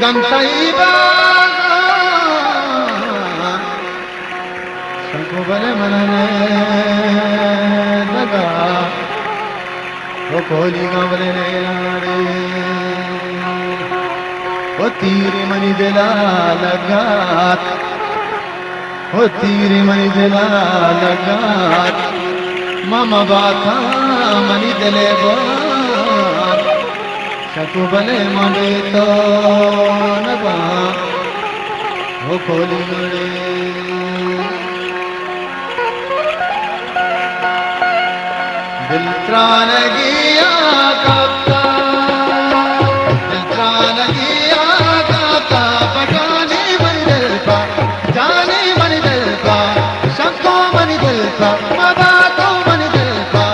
गमताई शंको बने मनने लगा वो कोली गावले रे वो तीर मनी दिला लगा वो तीर मनी दिला लगा मामा बाथा मनी दिले शंको बने मने तो नबा वो कोली रे दिल त्राण गया काका दिल त्राण गया काका बजाने मन दिल का जाने मन दिल का शंको मन दिल का मबातो मन दिल का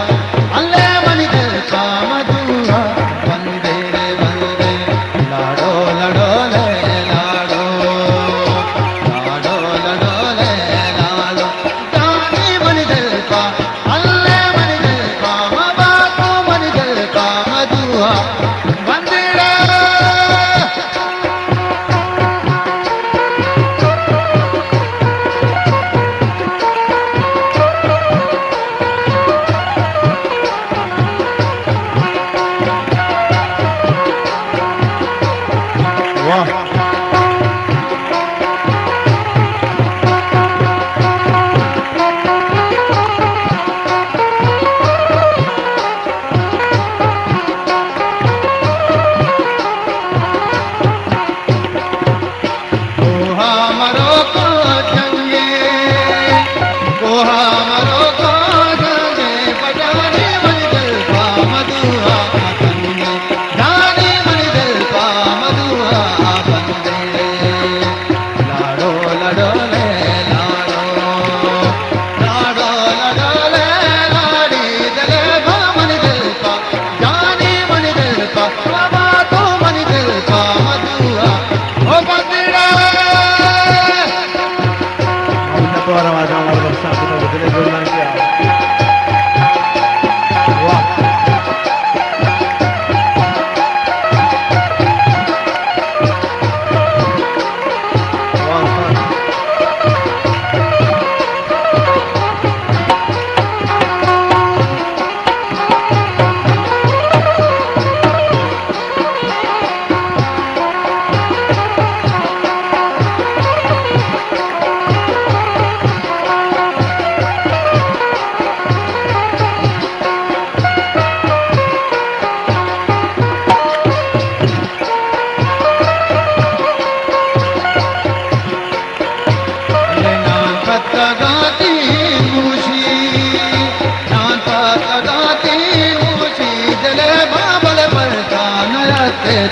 अल्ले मन दिल का मधुरा वंदे रे वंदे लाडो लाडो ले लाडो लाडो लाडो ले लाडो जाने मन दिल का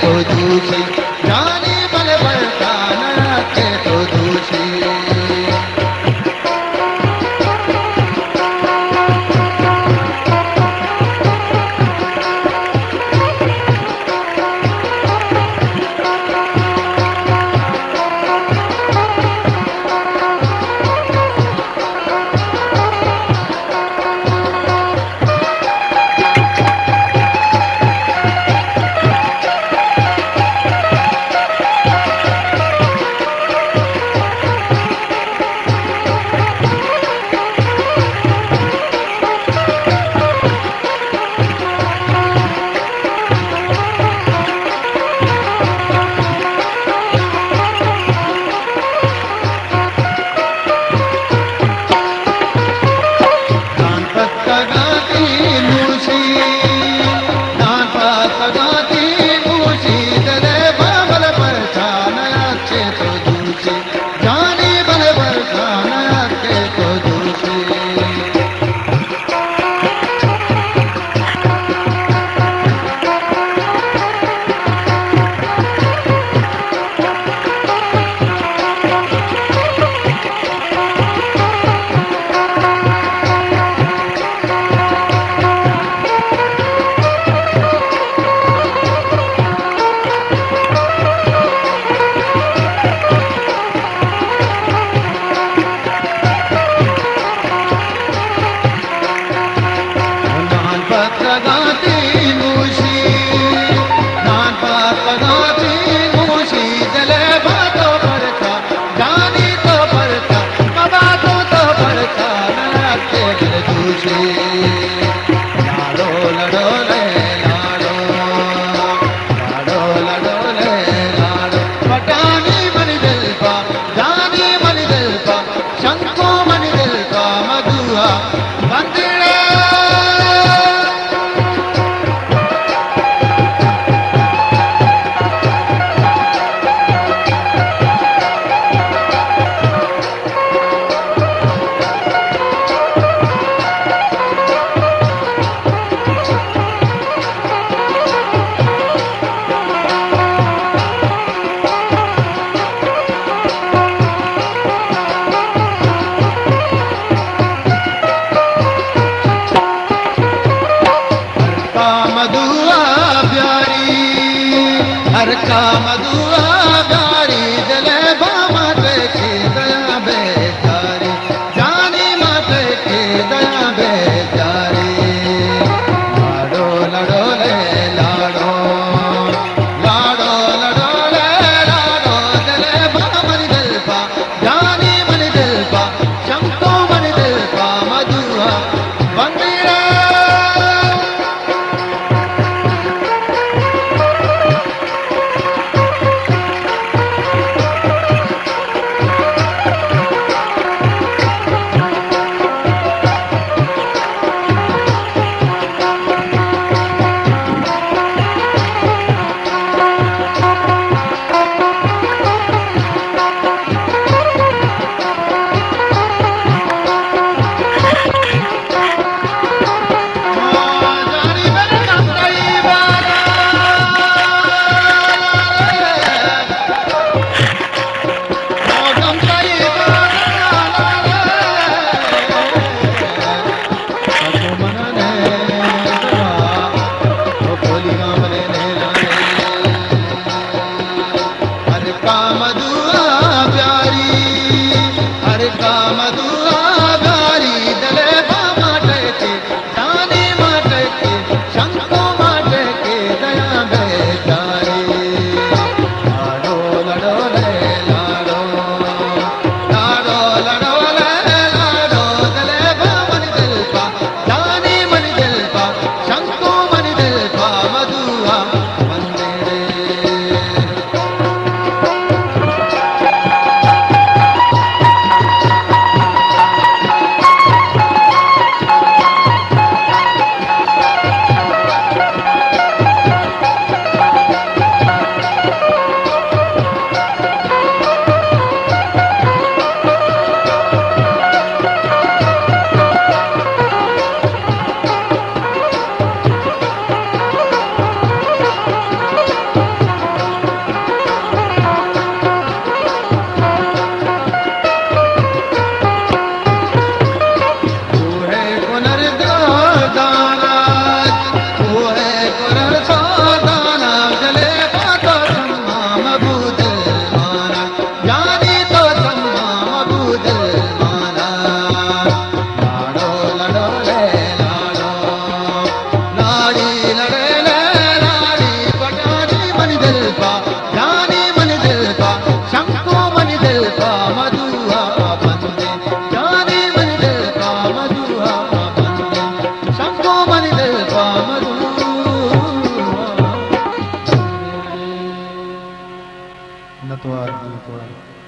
तो दूसरी जानी बल बढ़ता नते तो दूसरी का मधुआ प्यारी जले बामट की दया बेचारी जानी मट की दया बेचारी लाडो लडो ले लाडो लाडो लडो ले लाडो जले बामन दिल पा जानी मन दिल पा शंको मन दिल पा मधुआ बंदिरा नतवार